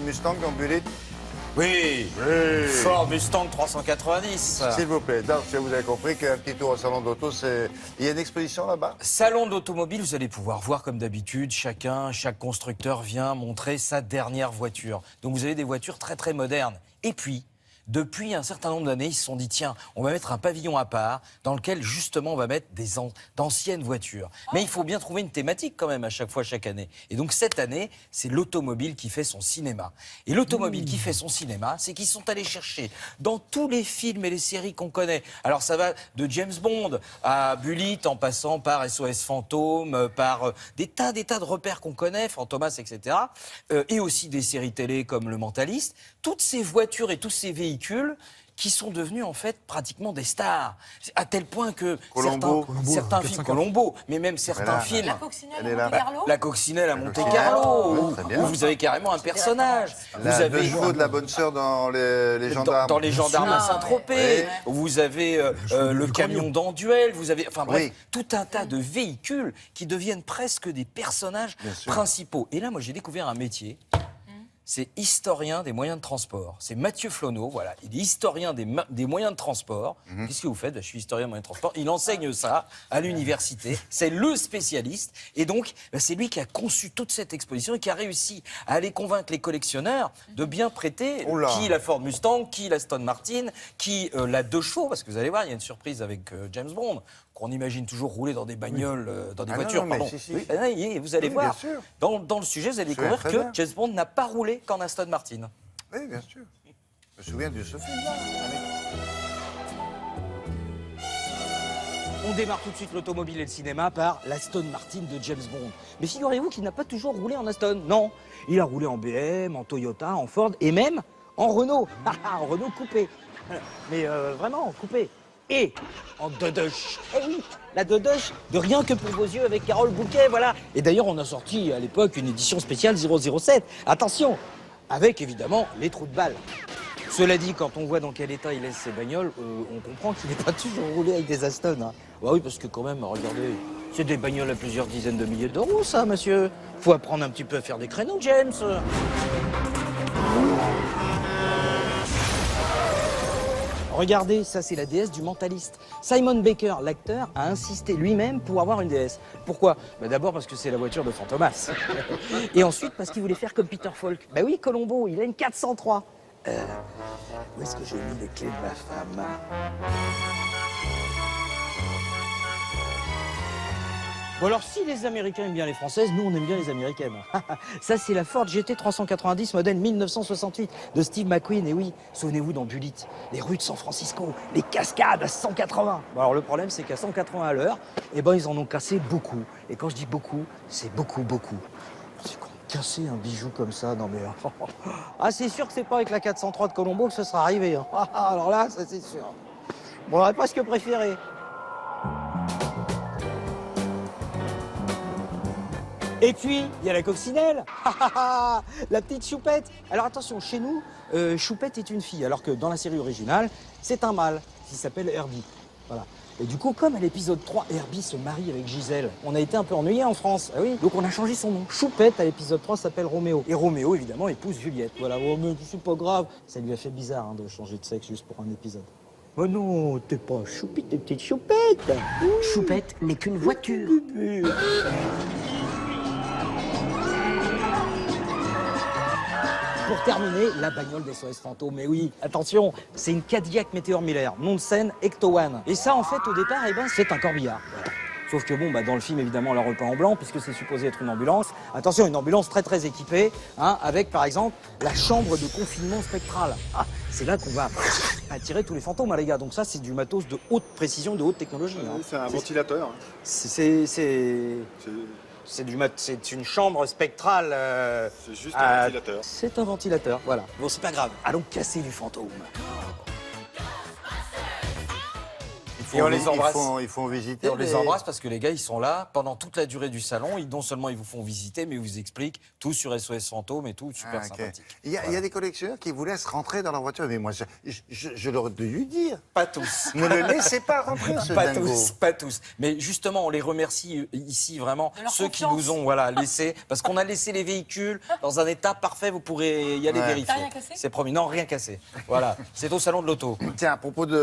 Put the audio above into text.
Mustang dans Bullitt? Oui, Oui. Ford Mustang 390. S'il vous plaît. Donc, vous avez compris qu'un petit tour au salon d'auto, c'est... Il y a une exposition là-bas? Salon d'automobile, vous allez pouvoir voir comme d'habitude, chaque constructeur vient montrer sa dernière voiture. Donc vous avez des voitures très très modernes. Et puis, depuis un certain nombre d'années, ils se sont dit, tiens, on va mettre un pavillon à part dans lequel justement on va mettre d'anciennes voitures. Mais il faut bien trouver une thématique quand même à chaque fois, chaque année. Et donc cette année, c'est l'automobile qui fait son cinéma. Et l'automobile qui fait son cinéma, c'est qu'ils sont allés chercher dans tous les films et les séries qu'on connaît. Alors ça va de James Bond à Bullitt, en passant par SOS Fantôme, par des tas de repères qu'on connaît, Fantomas, etc. Et aussi des séries télé comme Le Mentaliste. Toutes ces voitures et tous ces véhicules qui sont devenus en fait pratiquement des stars. À tel point que certains films, Colombo, mais même certains films... La coccinelle à Monte-Carlo. La coccinelle à Monte-Carlo, où vous avez carrément un personnage. Vous avez deux chevaux de la bonne sœur dans les gendarmes. Dans les gendarmes à Saint-Tropez. Vous avez le camion d'Anduel. Vous avez, enfin bref, tout un tas de véhicules qui deviennent presque des personnages principaux. Et là, moi, j'ai découvert un métier. C'est historien des moyens de transport. C'est Mathieu Flonneau, voilà. Il est historien des moyens de transport. Qu'est-ce que vous faites? Je suis historien des moyens de transport. Il enseigne ça à l'université. C'est le spécialiste. Et donc, c'est lui qui a conçu toute cette exposition et qui a réussi à aller convaincre les collectionneurs de bien prêter qui la Ford Mustang, qui la Aston Martin, qui la 2 chevaux. Parce que vous allez voir, il y a une surprise avec James Bond, qu'on imagine toujours rouler dans des bagnoles, dans des voitures. Non, pardon. si. Oui, vous allez voir, dans le sujet, vous allez découvrir que bien. James Bond n'a pas roulé qu'en Aston Martin. Oui, bien sûr. Je me souviens de ce film-là. On démarre tout de suite l'automobile et le cinéma par l'Aston Martin de James Bond. Mais figurez-vous qu'il n'a pas toujours roulé en Aston. Non, il a roulé en BM, en Toyota, en Ford et même en Renault. En Renault coupé. Mais vraiment, coupé. Et en Dodoche. Eh oui, la Dodoche de Rien que pour vos yeux avec Carole Bouquet, voilà. Et d'ailleurs, on a sorti à l'époque une édition spéciale 007. Attention, avec évidemment les trous de balles. Cela dit, quand on voit dans quel état il laisse ses bagnoles, on comprend qu'il n'est pas toujours roulé avec des Aston. Hein. Bah oui, parce que quand même, regardez, c'est des bagnoles à plusieurs dizaines de milliers d'euros, ça, monsieur. Faut apprendre un petit peu à faire des créneaux, James. Regardez, ça c'est la déesse du mentaliste. Simon Baker, l'acteur, a insisté lui-même pour avoir une déesse. Pourquoi? D'abord parce que c'est la voiture de Fantomas. Et ensuite parce qu'il voulait faire comme Peter Falk. Bah oui, Colombo, il a une 403. Où est-ce que j'ai mis les clés de ma femme? Bon alors, si les Américains aiment bien les Françaises, nous on aime bien les Américaines. Ça c'est la Ford GT 390 modèle 1968 de Steve McQueen. Et oui, souvenez-vous dans Bullitt, les rues de San Francisco, les cascades à 180. Bon alors le problème c'est qu'à 180 à l'heure, eh ben ils en ont cassé beaucoup. Et quand je dis beaucoup, c'est beaucoup. C'est qu'on casser un bijou comme ça, non mais... Ah c'est sûr que c'est pas avec la 403 de Colombo que ce sera arrivé. Hein. Alors là, ça c'est sûr. Bon, on aurait presque préféré. Et puis, il y a la coccinelle, la petite Choupette. Alors attention, chez nous, Choupette est une fille, alors que dans la série originale, c'est un mâle qui s'appelle Herbie. Voilà. Et du coup, comme à l'épisode 3, Herbie se marie avec Gisèle, on a été un peu ennuyés en France. Ah oui. Donc on a changé son nom. Choupette, à l'épisode 3, s'appelle Roméo. Et Roméo, évidemment, épouse Juliette. Voilà, oh, mais c'est pas grave. Ça lui a fait bizarre de changer de sexe juste pour un épisode. Oh non, t'es pas Choupette, t'es petite Choupette. Choupette n'est qu'une voiture. Pour terminer, la bagnole des SOS Fantôme. Mais oui, attention, c'est une Cadillac Meteor Miller, nom de scène Ecto One. Et ça, en fait, au départ, c'est un corbillard. Voilà. Sauf que bon, dans le film, évidemment, on l'a repeint en blanc, puisque c'est supposé être une ambulance. Attention, une ambulance très très équipée, hein, avec par exemple la chambre de confinement spectrale. Ah, c'est là qu'on va attirer tous les fantômes, hein, les gars. Donc ça, c'est du matos de haute précision, de haute technologie. Hein. C'est un ventilateur. C'est une chambre spectrale. C'est juste un ventilateur. C'est un ventilateur, voilà. Bon, c'est pas grave. Allons casser du fantôme. Et on les embrasse. Ils font visiter. Et on les embrasse parce que les gars, ils sont là pendant toute la durée du salon. Non seulement ils vous font visiter, mais ils vous expliquent tout sur SOS Fantôme et tout, super sympathique. Il y a des collectionneurs qui vous laissent rentrer dans leur voiture. Mais moi, je leur ai dû dire. Pas tous. Ne le laissez pas rentrer, ce Pas dingo. tous, pas tous. Mais justement, on les remercie ici vraiment, De leur ceux qui confiance. nous ont laissé, parce qu'on a laissé les véhicules dans un état parfait, vous pourrez y aller vérifier. T'as rien cassé ? C'est promis. Non, rien cassé. Voilà, c'est au salon de l'auto. Tiens, à propos de